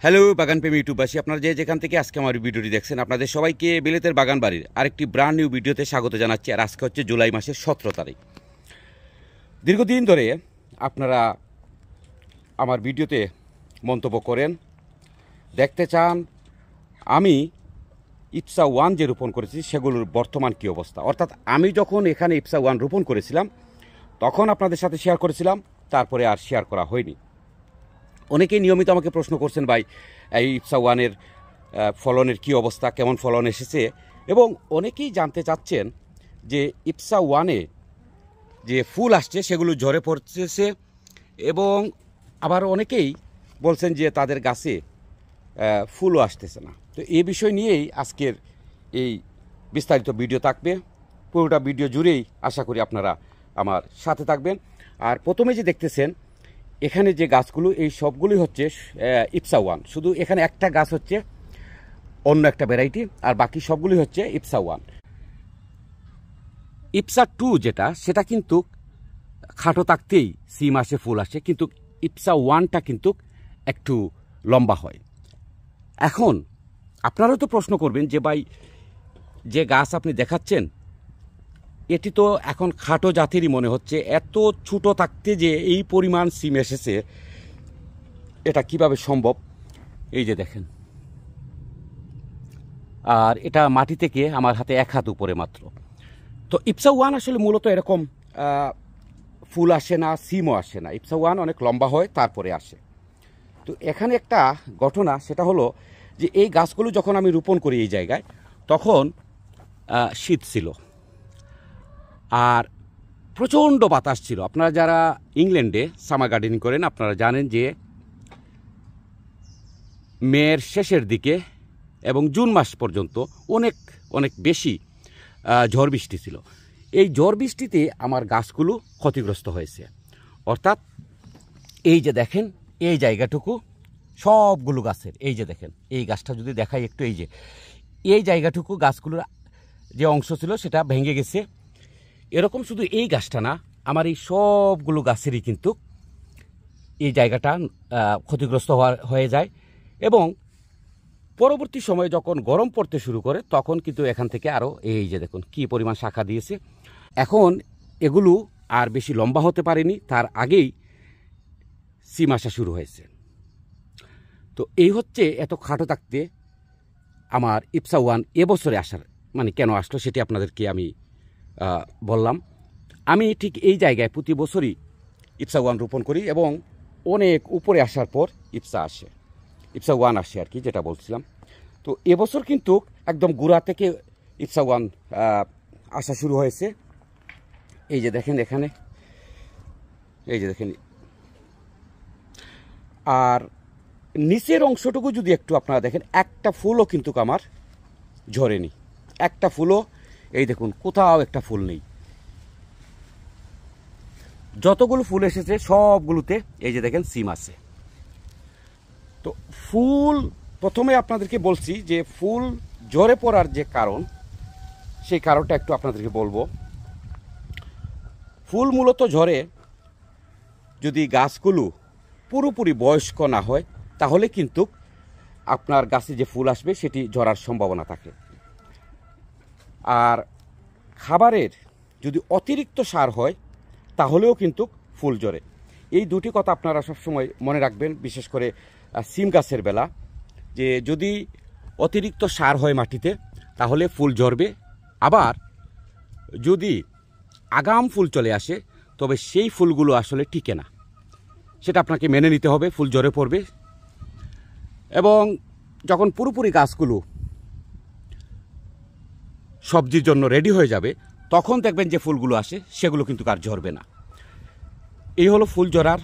Hello বাগান প্রেমী ইউটিউববাসী, আপনারা যেখান থেকে আজকে আমার ভিডিওটি দেখছেন, আপনাদের সবাইকে বিলেতের বাগান বাড়ির আরেকটি ব্র্যান্ড নিউ ভিডিওতে স্বাগত জানাচ্ছি। আর আজকে হচ্ছে জুলাই মাসের 17 তারিখ। দীর্ঘদিন ধরে আপনারা আমার ভিডিওতে মন্তব্য করেন, দেখতে চান আমি ইপসা ওয়ান যে রোপণ করেছি সেগুলোর বর্তমান কী অবস্থা। অর্থাৎ আমি যখন এখানে ইপসা ওয়ান রোপণ করেছিলাম তখন আপনাদের সাথে শেয়ার করেছিলাম, তারপরে আর শেয়ার করা হয়নি। অনেকেই নিয়মিত আমাকে প্রশ্ন করছেন, ভাই এই ইপসা ওয়ানের ফলনের কী অবস্থা, কেমন ফলন এসেছে, এবং অনেকেই জানতে চাচ্ছেন যে ইপসা ওয়ানে যে ফুল আসছে সেগুলো ঝরে পড়তেছে, এবং আবার অনেকেই বলছেন যে তাদের গাছে ফুলও আসতেছে না। তো এই বিষয় নিয়েই আজকের এই বিস্তারিত ভিডিও থাকবে। পুরোটা ভিডিও জুড়েই আশা করি আপনারা আমার সাথে থাকবেন। আর প্রথমে যে দেখতেছেন এখানে যে গাছগুলো, এই সবগুলোই হচ্ছে ইপসা ওয়ান। শুধু এখানে একটা গাছ হচ্ছে অন্য একটা ভ্যারাইটি, আর বাকি সবগুলোই হচ্ছে ইপসা ওয়ান। ইপসা টু যেটা, সেটা কিন্তু খাটো থাকতেই সি মাসে ফুল আসে, কিন্তু ইপসা ওয়ানটা কিন্তু একটু লম্বা হয়। এখন আপনারাও তো প্রশ্ন করবেন যে ভাই, যে গাছ আপনি দেখাচ্ছেন এটি তো এখন খাটো জাতেরই মনে হচ্ছে, এত ছোটো থাকতে যে এই পরিমাণ সিম এসেছে, এটা কিভাবে সম্ভব? এই যে দেখেন, আর এটা মাটি থেকে আমার হাতে 1 হাত উপরে মাত্র। তো ইপসা ওয়ান আসলে মূলত এরকম ফুল আসে না, সিমও আসে না। ইপসা ওয়ান অনেক লম্বা হয় তারপরে আসে। তো এখানে একটা ঘটনা, সেটা হলো যে এই গাছগুলো যখন আমি রোপণ করি এই জায়গায়, তখন শীত ছিল আর প্রচণ্ড বাতাস ছিল। আপনারা যারা ইংল্যান্ডে সামার গার্ডেনিং করেন আপনারা জানেন যে মের শেষের দিকে এবং জুন মাস পর্যন্ত অনেক অনেক বেশি ঝড় বৃষ্টি ছিল। এই ঝড় বৃষ্টিতে আমার গাছগুলো ক্ষতিগ্রস্ত হয়েছে। অর্থাৎ এই যে দেখেন, এই জায়গাটুকু সবগুলো গাছের, এই যে দেখেন, এই গাছটা যদি দেখাই একটু, এই জায়গাটুকু গাছগুলোর যে অংশ ছিল সেটা ভেঙে গেছে। এরকম শুধু এই গাছটা না, আমার এই সবগুলো গাছেরই কিন্তু এই জায়গাটা ক্ষতিগ্রস্ত হয়ে যায়। এবং পরবর্তী সময়ে যখন গরম পড়তে শুরু করে তখন কিন্তু এখান থেকে আরও এই যে দেখুন কী পরিমাণ শাখা দিয়েছে। এখন এগুলো আর বেশি লম্বা হতে পারেনি, তার আগেই সিম আসা শুরু হয়েছে। তো এই হচ্ছে এত খাটো থাকতে আমার ইপসা ওয়ান এবছরে আসার মানে কেন আসলো সেটি আপনাদেরকে আমি বললাম। আমি ঠিক এই জায়গায় প্রতি বছরই ইপসা ওয়ান রোপণ করি, এবং অনেক উপরে আসার পর ইপসা ওয়ান আসে আর কি, যেটা বলছিলাম। তো এবছর কিন্তু একদম গোড়া থেকে ইপসা ওয়ান আসা শুরু হয়েছে। এই যে দেখেন এখানে, এই যে দেখেন, আর নিচের অংশটুকু যদি একটু আপনারা দেখেন, একটা ফুলও কিন্তু আমার ঝরেনি, একটা ফুলও, এই দেখুন কোথাও একটা ফুল নেই। যতগুলো ফুল এসেছে সবগুলোতে এই যে দেখেন সিম আছে। তো ফুল, প্রথমে আপনাদেরকে বলছি যে ফুল ঝরে পড়ার যে কারণ, সেই কারণটা একটু আপনাদেরকে বলবো। ফুল মূলত ঝরে যদি গাছগুলো পুরোপুরি বয়স্ক না হয়, তাহলে কিন্তু আপনার গাছে যে ফুল আসবে সেটি ঝরার সম্ভাবনা থাকে। আর খাবারের যদি অতিরিক্ত সার হয় তাহলেও কিন্তু ফুল ঝরে। এই দুটি কথা আপনারা সবসময় মনে রাখবেন, বিশেষ করে সিম গাছের বেলা, যে যদি অতিরিক্ত সার হয় মাটিতে তাহলে ফুল ঝরবে। আবার যদি আগাম ফুল চলে আসে তবে সেই ফুলগুলো আসলে টিকে না, সেটা আপনাকে মেনে নিতে হবে, ফুল ঝরে পড়বে। এবং যখন পুরোপুরি গাছগুলো সবজির জন্য রেডি হয়ে যাবে তখন দেখবেন যে ফুলগুলো আসে সেগুলো কিন্তু আর ঝরবে না। এই হলো ফুল ঝরার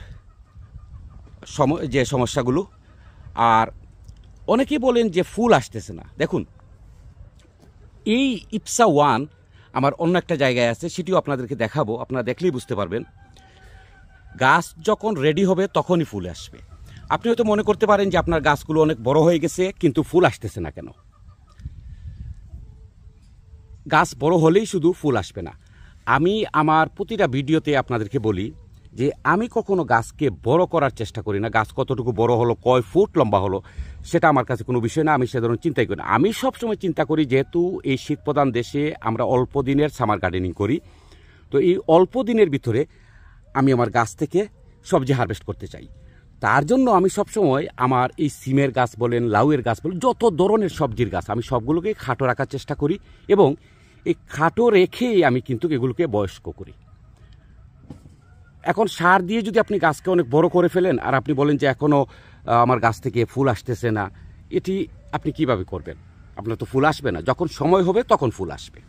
যে সমস্যাগুলো। আর অনেকেই বলেন যে ফুল আসতেছে না। দেখুন, এই ইপসা ওয়ান আমার অন্য একটা জায়গায় আছে, সেটিও আপনাদেরকে দেখাবো, আপনারা দেখলেই বুঝতে পারবেন। গাছ যখন রেডি হবে তখনই ফুল আসবে। আপনি হয়তো মনে করতে পারেন যে আপনার গাছগুলো অনেক বড় হয়ে গেছে কিন্তু ফুল আসতেছে না কেন। গাছ বড় হলেই শুধু ফুল আসবে না। আমি আমার প্রতিটা ভিডিওতে আপনাদেরকে বলি যে আমি কখনো গাছকে বড় করার চেষ্টা করি না। গাছ কতটুকু বড় হলো, কয় ফুট লম্বা হলো, সেটা আমার কাছে কোনো বিষয় না। আমি সে ধরনের চিন্তাই করি না। আমি সবসময় চিন্তা করি, যেহেতু এই শীতপ্রধান দেশে আমরা অল্প দিনের সামার গার্ডেনিং করি, তো এই অল্প দিনের ভিতরে আমি আমার গাছ থেকে সবজি হারভেস্ট করতে চাই। তার জন্য আমি সবসময় আমার এই সিমের গাছ বলেন, লাউয়ের গাছ বলেন, যত ধরনের সবজির গাছ আমি সবগুলোকে খাটো রাখার চেষ্টা করি, এবং এই খাটো রেখেই আমি কিন্তু এগুলোকে বয়স্ক করি। এখন সার দিয়ে যদি আপনি গাছকে অনেক বড় করে ফেলেন আর আপনি বলেন যে এখনও আমার গাছ থেকে ফুল আসতেছে না, এটি আপনি কিভাবে করবেন? আপনার তো ফুল আসবে না। যখন সময় হবে তখন ফুল আসবে।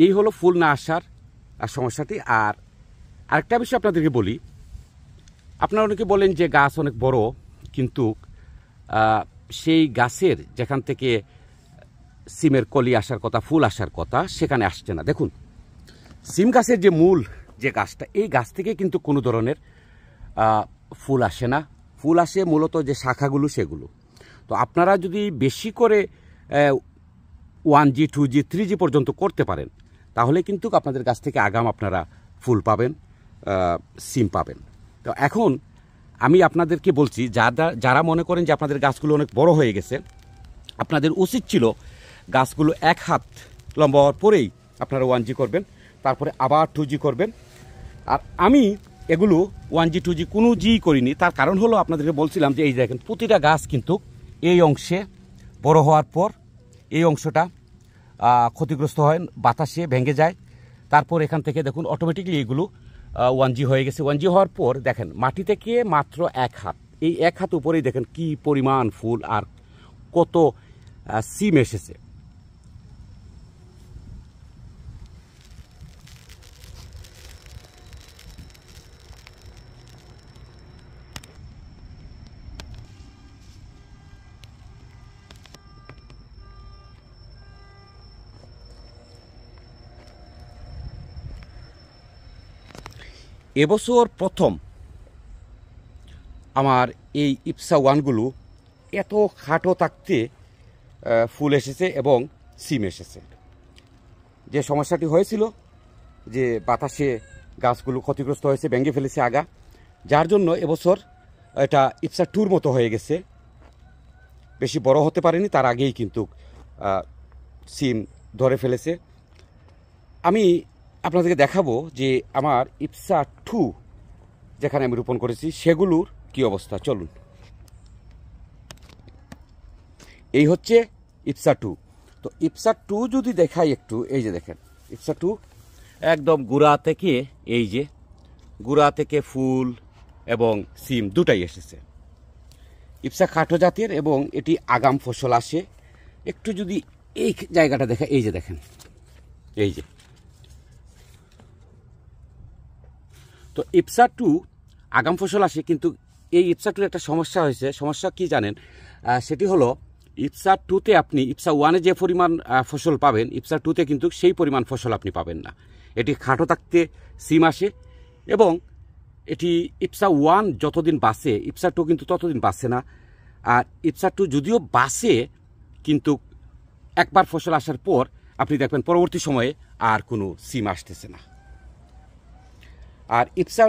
এই হলো ফুল না আসার সমস্যাটি। আর আরেকটা বিষয় আপনাদেরকে বলি, আপনারা অনেকে বলেন যে গাছ অনেক বড়, কিন্তু সেই গাছের যেখান থেকে সিমের কলি আসার কথা, ফুল আসার কথা, সেখানে আসছে না। দেখুন, সিম গাছের যে মূল যে গাছটা, এই গাছ থেকে কিন্তু কোনো ধরনের ফুল আসে না। ফুল আসে মূলত যে শাখাগুলো, সেগুলো। তো আপনারা যদি বেশি করে 1G 2G 3G পর্যন্ত করতে পারেন, তাহলে কিন্তু আপনাদের গাছ থেকে আগাম আপনারা ফুল পাবেন, সিম পাবেন। তো এখন আমি আপনাদেরকে বলছি, যারা মনে করেন যে আপনাদের গাছগুলো অনেক বড় হয়ে গেছে, আপনাদের উচিত ছিল গাছগুলো 1 হাত লম্বা হওয়ার পরেই আপনারা 1G করবেন, তারপরে আবার 2G করবেন। আর আমি এগুলো 1G 2G কোনো জি করিনি। তার কারণ হলো, আপনাদেরকে বলছিলাম যে এই দেখেন, প্রতিটা গাছ কিন্তু এই অংশে বড় হওয়ার পর এই অংশটা ক্ষতিগ্রস্ত হয়, বাতাসে ভেঙে যায়। তারপর এখান থেকে দেখুন অটোমেটিকলি এগুলো 1G হয়ে গেছে। 1G হওয়ার পর দেখেন, মাটি থেকে মাত্র 1 হাত, এই 1 হাত উপরেই দেখেন কি পরিমাণ ফুল আর কত সিম এসেছে। এবছর প্রথম আমার এই ইপসা ওয়ানগুলো এত খাটো থাকতে ফুল এসেছে এবং সিম এসেছে। যে সমস্যাটি হয়েছিল যে বাতাসে গাছগুলো ক্ষতিগ্রস্ত হয়েছে, ভেঙে ফেলেছে আগা, যার জন্য এবছর এটা ইপসা টুর মতো হয়ে গেছে। বেশি বড় হতে পারেনি, তার আগেই কিন্তু সিম ধরে ফেলেছে। আমি আপনাদেরকে দেখাবো যে আমার ইপসা 2 যেখানে আমি রোপণ করেছি সেগুলোর কি অবস্থা। চলুন, এই হচ্ছে ইপসা 2। তো ইপসা 2 যদি দেখাই একটু, এই যে দেখেন ইপসা 2 একদম গুড়া থেকে, এই যে গুড়া থেকে ফুল এবং সিম দুটাই এসেছে। ইপসা খাটো জাতের এবং এটি আগাম ফসল আসে। একটু যদি এই জায়গাটা দেখা, এই যে দেখেন, এই যে। তো ইপসা 2 আগাম ফসল আসে, কিন্তু এই ইপসা 2 একটা সমস্যা হয়েছে। সমস্যা কি জানেন? সেটি হলো, ইপসা 2তে আপনি ইপসা 1-এ যে পরিমাণ ফসল পাবেন, ইপসা 2তে কিন্তু সেই পরিমাণ ফসল আপনি পাবেন না। এটি খাটো থাকতে সিম আসে, এবং এটি ইপসা 1 যতদিন বাঁচে, ইপসা 2 কিন্তু ততদিন বাঁচে না। আর ইপসা 2 যদিও বাঁচে, কিন্তু একবার ফসল আসার পর আপনি দেখবেন পরবর্তী সময়ে আর কোনো সিম আসতেছে না। আর ইপসা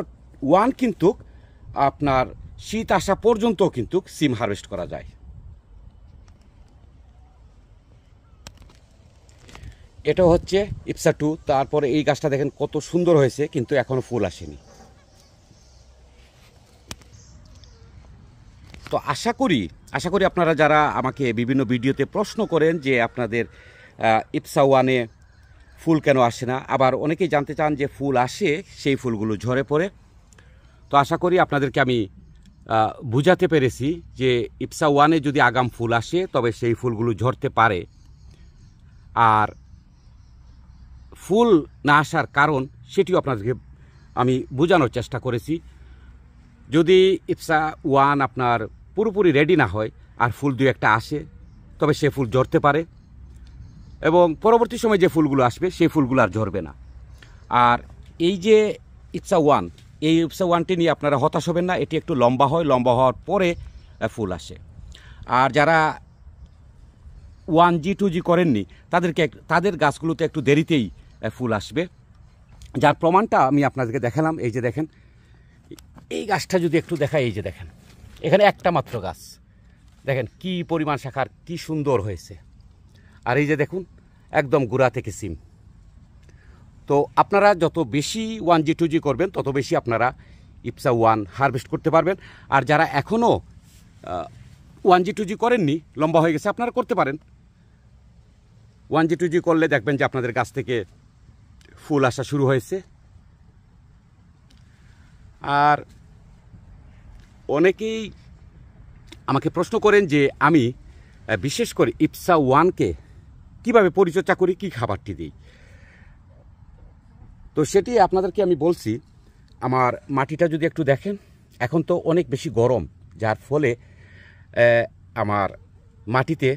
1 কিন্তু আপনার শীত আসা পর্যন্ত কিন্তু সিম হারভেস্ট করা যায়। এটা হচ্ছে ইপসা 2। তারপরে এই গাছটা দেখেন কত সুন্দর হয়েছে, কিন্তু এখনো ফুল আসেনি। তো আশা করি আপনারা যারা আমাকে বিভিন্ন ভিডিওতে প্রশ্ন করেন যে আপনাদের ইপসা 1-এ ফুল কেন আসে না, আবার অনেকেই জানতে চান যে ফুল আসে, সেই ফুলগুলো ঝরে পড়ে। তো আশা করি আপনাদেরকে আমি বুঝাতে পেরেছি যে ইপসা 1-এ যদি আগাম ফুল আসে তবে সেই ফুলগুলো ঝরতে পারে। আর ফুল না আসার কারণ সেটিও আপনাদেরকে আমি বোঝানোর চেষ্টা করেছি। যদি ইপসা 1 আপনার পুরোপুরি রেডি না হয় আর ফুল 2-একটা আসে, তবে সে ফুল ঝরতে পারে, এবং পরবর্তী সময় যে ফুলগুলো আসবে সেই ফুলগুলো আর ঝরবে না। আর এই যে ইপসা 1, এই ইপসা 1টি নিয়ে আপনারা হতাশ হবেন না। এটি একটু লম্বা হয়, লম্বা হওয়ার পরে ফুল আসে। আর যারা 1G 2G করেননি, তাদের গাছগুলোতে একটু দেরিতেই ফুল আসবে। যার প্রমাণটা আমি আপনাদেরকে দেখালাম। এই যে দেখেন, এই গাছটা যদি একটু দেখাই, এই যে দেখেন এখানে একটা মাত্র গাছ, দেখেন কি পরিমাণ শাখার, কি সুন্দর হয়েছে। আর এই যে দেখুন একদম গোড়া থেকে সিম। তো আপনারা যত বেশি 1G 2G করবেন তত বেশি আপনারা ইপসা 1 হারভেস্ট করতে পারবেন। আর যারা এখনও 1G 2G করেননি, লম্বা হয়ে গেছে, আপনারা করতে পারেন। 1G 2G করলে দেখবেন যে আপনাদের গাছ থেকে ফুল আসা শুরু হয়েছে। আর অনেকেই আমাকে প্রশ্ন করেন যে আমি বিশেষ করে ইপসা 1কে কীভাবে পরিচর্যা করি, কী খাবারটি দিই। তো সেটি আপনাদেরকে আমি বলছি। আমার মাটিটা যদি একটু দেখেন, এখন তো অনেক বেশি গরম, যার ফলে আমার মাটিতে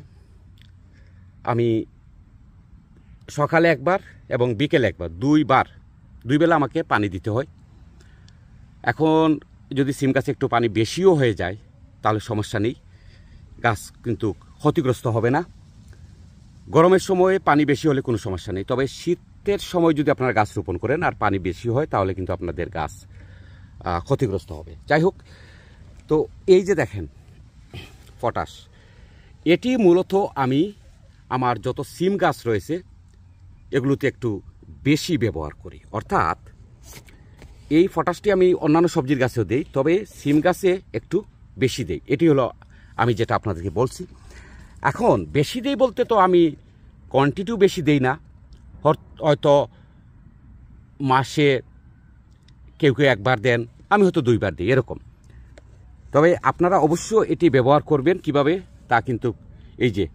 আমি সকালে একবার এবং বিকেলে একবার, দুই বেলা আমাকে পানি দিতে হয়। এখন যদি সিম গাছে একটু পানি বেশিও হয়ে যায় তাহলে সমস্যা নেই, গাছ কিন্তু ক্ষতিগ্রস্ত হবে না। গরমের সময়ে পানি বেশি হলে কোনো সমস্যা নেই, তবে শীতের সময় যদি আপনারা গাছ রোপণ করেন আর পানি বেশি হয় তাহলে কিন্তু আপনাদের গাছ ক্ষতিগ্রস্ত হবে। যাই হোক, তো এই যে দেখেন পটাশ, এটি মূলত আমি আমার যত সিম গাছ রয়েছে এগুলোতে একটু বেশি ব্যবহার করি। অর্থাৎ এই পটাশটি আমি অন্যান্য সবজির গাছেও দিই, তবে সিম গাছে একটু বেশি দেই। এটি হলো আমি যেটা আপনাদেরকে বলছি। এখন বেশি দেই বলতে তো আমি কোয়ান্টিটিও বেশি দেই না, হয়তো মাসে কেউ একবার দেন, আমি হয়তো 2 বার দিই, এরকম। তবে আপনারা অবশ্য এটি ব্যবহার করবেন কিভাবে তা কিন্তু এই যে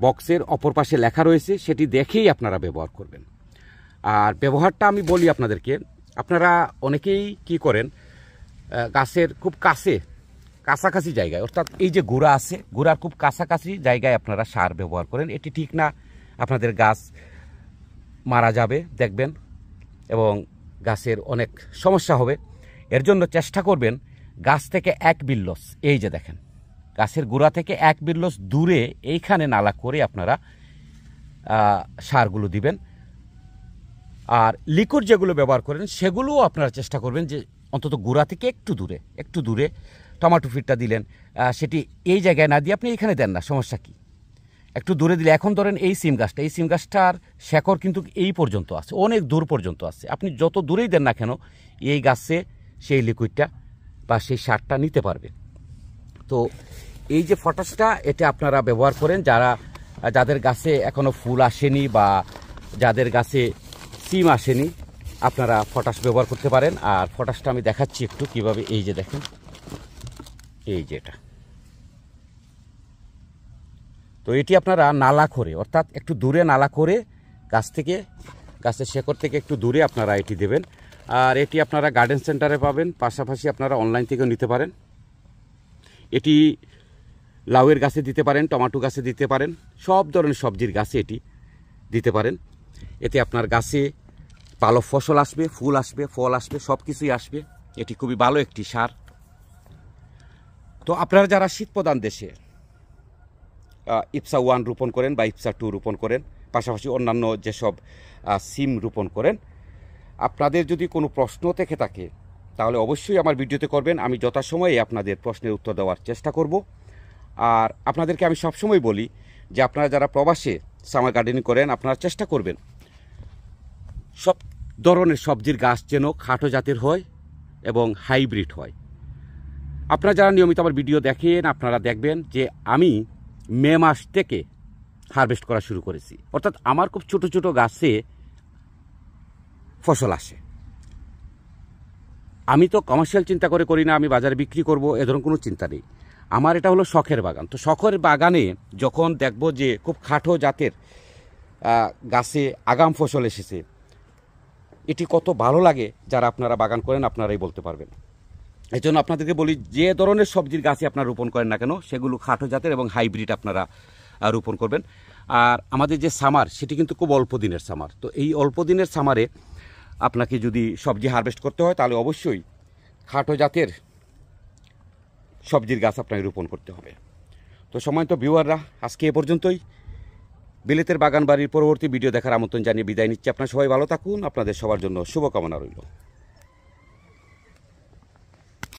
বক্সের অপর পাশে লেখা রয়েছে, সেটি দেখেই আপনারা ব্যবহার করবেন। আর ব্যবহারটা আমি বলি আপনাদেরকে, আপনারা অনেকেই কি করেন, গাছের খুব কাছাকাছি জায়গায়, অর্থাৎ এই যে গোড়া আছে, গোড়ার খুব কাছাকাছি জায়গায় আপনারা সার ব্যবহার করেন। এটি ঠিক না, আপনাদের গাছ মারা যাবে দেখবেন, এবং গাছের অনেক সমস্যা হবে। এর জন্য চেষ্টা করবেন গাছ থেকে 1 বিল্লস, এই যে দেখেন গাছের গোড়া থেকে 1 বিল্লস দূরে এইখানে নালা করে আপনারা সারগুলো দিবেন। আর লিকুইড যেগুলো ব্যবহার করেন সেগুলোও আপনারা চেষ্টা করবেন যে অন্তত গোড়া থেকে একটু দূরে টমেটো ফিডটা দিলেন, সেটি এই জায়গায় না দিয়ে আপনি এইখানে দেন না, সমস্যা কি, একটু দূরে দিলে। এখন ধরেন এই সিম গাছটার শেকড় কিন্তু এই পর্যন্ত আছে, অনেক দূর পর্যন্ত আছে। আপনি যত দূরেই দেন না কেন এই গাছে সেই লিকুইডটা বা সেই সারটা নিতে পারবে। তো এই যে পটাশটা, এটা আপনারা ব্যবহার করেন যাদের গাছে এখনো ফুল আসেনি বা যাদের গাছে সিম আসেনি, আপনারা পটাশ ব্যবহার করতে পারেন। আর পটাশটা আমি দেখাচ্ছি একটু কিভাবে। এই যে দেখেন, এই যে এটা, তো এটি আপনারা নালা করে, অর্থাৎ একটু দূরে নালা করে গাছের শেকড় থেকে একটু দূরে আপনারা এটি দেবেন। আর এটি আপনারা গার্ডেন সেন্টারে পাবেন, পাশাপাশি আপনারা অনলাইন থেকেও নিতে পারেন। এটি লাউয়ের গাছে দিতে পারেন, টমেটো গাছে দিতে পারেন, সব ধরনের সবজির গাছে এটি দিতে পারেন। এতে আপনার গাছে ভালো ফসল আসবে, ফুল আসবে, ফল আসবে, সব কিছুই আসবে। এটি খুবই ভালো একটি সার। তো আপনারা যারা শীতপ্রধান দেশে ইপসা 1 রোপণ করেন বা ইপসা 2 রোপণ করেন, পাশাপাশি অন্যান্য যেসব সিম রোপণ করেন, আপনাদের যদি কোনো প্রশ্ন থেকে থাকে তাহলে অবশ্যই আমার ভিডিওতে করবেন। আমি যথাসময়ে আপনাদের প্রশ্নের উত্তর দেওয়ার চেষ্টা করব। আর আপনাদেরকে আমি সবসময় বলি যে আপনারা যারা প্রবাসে সামার গার্ডেনিং করেন, আপনারা চেষ্টা করবেন সব ধরনের সবজির গাছ যেন খাটো জাতের হয় এবং হাইব্রিড হয়। আপনারা যারা নিয়মিত আমার ভিডিও দেখেন, আপনারা দেখবেন যে আমি মে মাস থেকে হারভেস্ট করা শুরু করেছি। অর্থাৎ আমার খুব ছোট ছোট গাছে ফসল আসে। আমি তো কমার্শিয়াল চিন্তা করি না আমি বাজারে বিক্রি করব, এ ধরনের কোনো চিন্তা নেই। আমার এটা হলো শখের বাগান। তো শখের বাগানে যখন দেখব যে খুব খাটো জাতের গাছে আগাম ফসল এসেছে, এটি কত ভালো লাগে, যারা আপনারা বাগান করেন আপনারাই বলতে পারবেন। এই জন্য আপনাদেরকে বলি, যে ধরনের সবজির গাছে আপনারা রোপণ করেন না কেন, সেগুলো খাটো জাতের এবং হাইব্রিড আপনারা রোপণ করবেন। আর আমাদের যে সামার, সেটি কিন্তু খুব অল্প দিনের সামার। তো এই অল্প দিনের সামারে আপনাকে যদি সবজি হারভেস্ট করতে হয় তাহলে অবশ্যই খাটো জাতের সবজির গাছ আপনাকে রোপণ করতে হবে। তো সম্মানিত ভিউয়াররা, আজকে এ পর্যন্তই। বিলেতের বাগান বাড়ির পরবর্তী ভিডিও দেখার আমন্ত্রণ জানিয়ে বিদায় নিচ্ছি। আপনারা সবাই ভালো থাকুন, আপনাদের সবার জন্য শুভকামনা রইল।